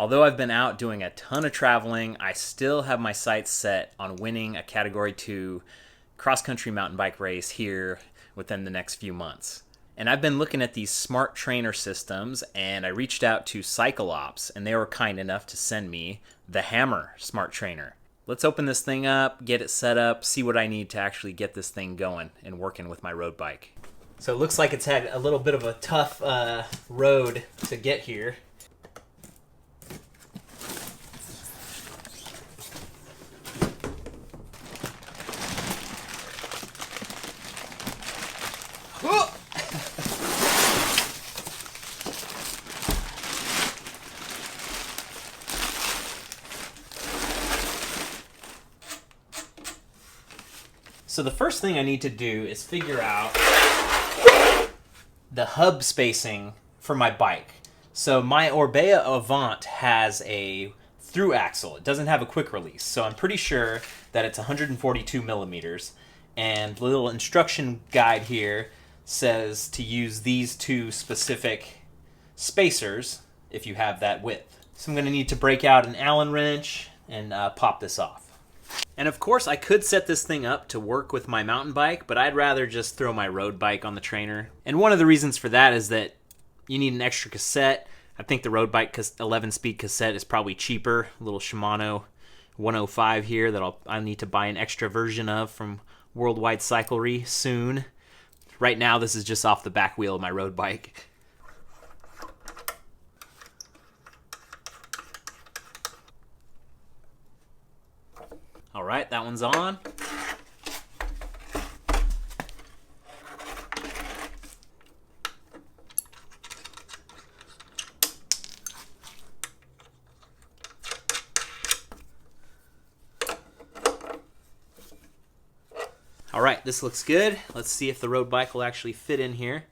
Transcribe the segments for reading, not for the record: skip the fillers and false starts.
Although I've been out doing a ton of traveling, I still have my sights set on winning a Category 2 cross-country mountain bike race here within the next few months. And I've been looking at these smart trainer systems, and I reached out to CycleOps, and they were kind enough to send me the Hammer Smart Trainer. Let's open this thing up, get it set up, see what I need to actually get this thing going and working with my road bike. So it looks like it's had a little bit of a tough road to get here. So the first thing I need to do is figure out the hub spacing for my bike. So my Orbea Avant has a through axle. It doesn't have a quick release, so I'm pretty sure that it's 142 millimeters. And the little instruction guide here says to use these two specific spacers if you have that width. So I'm going to need to break out an Allen wrench and pop this off. And of course I could set this thing up to work with my mountain bike, but I'd rather just throw my road bike on the trainer. And one of the reasons for that is that you need an extra cassette. I think the road bike 11-speed cassette is probably cheaper. A little Shimano 105 here that I need to buy an extra version of from Worldwide Cyclery soon. Right now this is just off the back wheel of my road bike. All right, that one's on. All right, this looks good. Let's see if the road bike will actually fit in here.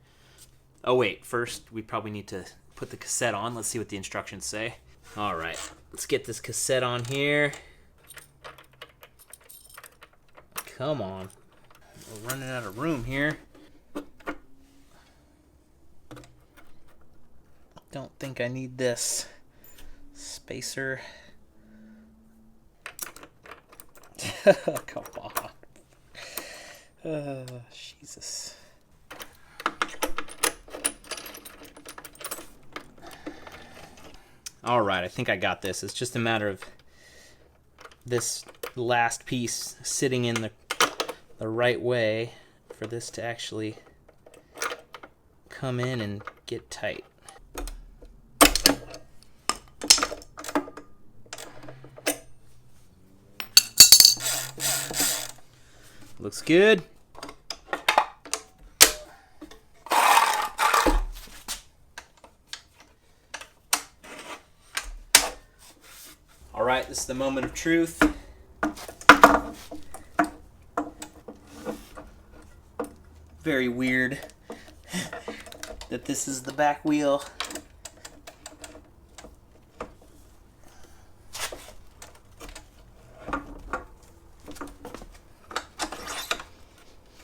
Oh wait, first we probably need to put the cassette on. Let's see what the instructions say. All right, let's get this cassette on here. Come on. We're running out of room here. Don't think I need this spacer. Come on. Jesus. All right, I think I got this. It's just a matter of this last piece sitting in the right way for this to actually come in and get tight. Looks good. All right, this is the moment of truth. Very weird that this is the back wheel.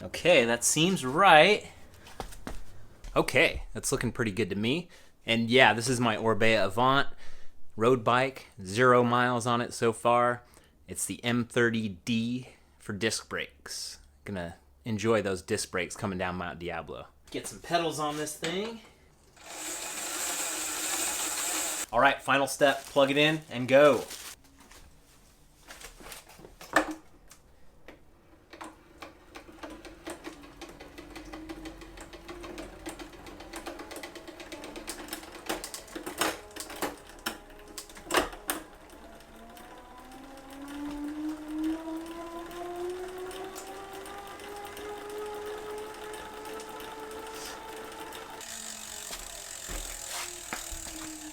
Okay, that seems right. Okay, that's looking pretty good to me. And yeah, this is my Orbea Avant road bike. 0 miles on it so far. It's the M30D for disc brakes. Gonna enjoy those disc brakes coming down Mount Diablo. Get some pedals on this thing. All right, final step, plug it in and go.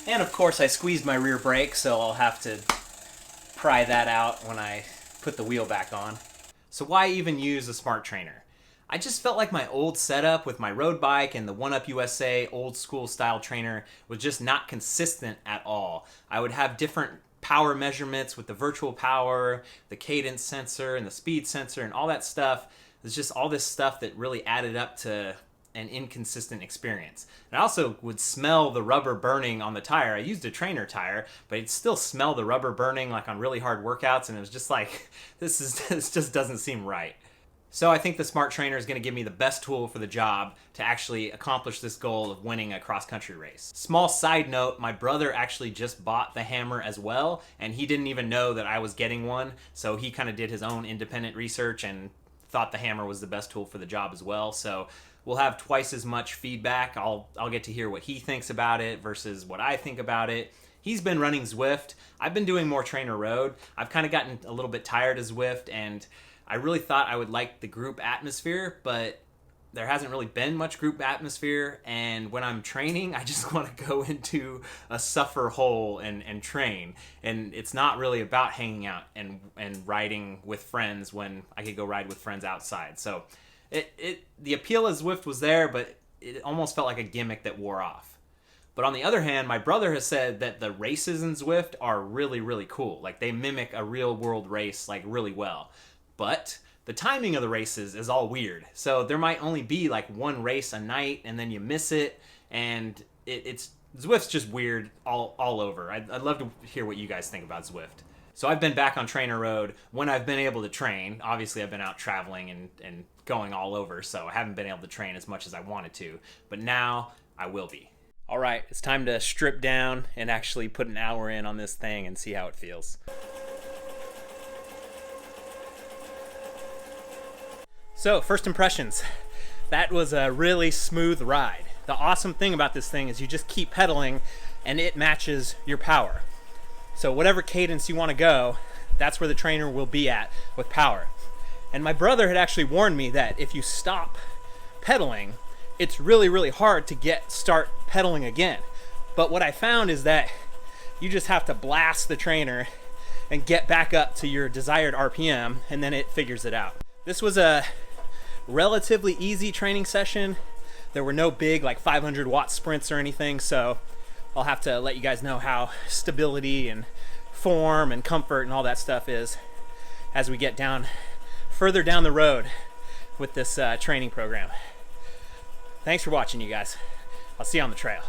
And of course I squeezed my rear brake, so I'll have to pry that out when I put the wheel back on. So why even use a smart trainer? I just felt like my old setup with my road bike and the 1UP USA old school style trainer was just not consistent at all. I would have different power measurements with the virtual power, the cadence sensor, and the speed sensor, and all that stuff. It's just all this stuff that really added up to an inconsistent experience. And I also would smell the rubber burning on the tire. I used a trainer tire, but I'd still smell the rubber burning like on really hard workouts, and it was just like, this just doesn't seem right. So I think the Smart Trainer is going to give me the best tool for the job to actually accomplish this goal of winning a cross-country race. Small side note, my brother actually just bought the hammer as well, and he didn't even know that I was getting one, so he kind of did his own independent research and thought the hammer was the best tool for the job as well. So we'll have twice as much feedback. I'll get to hear what he thinks about it versus what I think about it. He's been running Zwift. I've been doing more Trainer Road. I've kind of gotten a little bit tired of Zwift, and I really thought I would like the group atmosphere, but there hasn't really been much group atmosphere, and when I'm training, I just want to go into a suffer hole and train, and it's not really about hanging out and riding with friends when I could go ride with friends outside. So the appeal of Zwift was there, but it almost felt like a gimmick that wore off. But on the other hand, my brother has said that the races in Zwift are really, really cool. Like, they mimic a real world race like really well. But the timing of the races is all weird. So there might only be like one race a night, and then you miss it, and it's Zwift's just weird all over. I'd love to hear what you guys think about Zwift. So I've been back on Trainer Road when I've been able to train. Obviously, I've been out traveling and going all over, so I haven't been able to train as much as I wanted to. But now I will be. All right, it's time to strip down and actually put an hour in on this thing and see how it feels. So, first impressions. That was a really smooth ride. The awesome thing about this thing is you just keep pedaling and it matches your power. So whatever cadence you want to go, that's where the trainer will be at with power. And my brother had actually warned me that if you stop pedaling, it's really, really hard to start pedaling again. But what I found is that you just have to blast the trainer and get back up to your desired RPM, and then it figures it out. This was a relatively easy training session. There were no big like 500 watt sprints or anything, so I'll have to let you guys know how stability and form and comfort and all that stuff is as we get further down the road with this training program. Thanks for watching, you guys. I'll see you on the trail.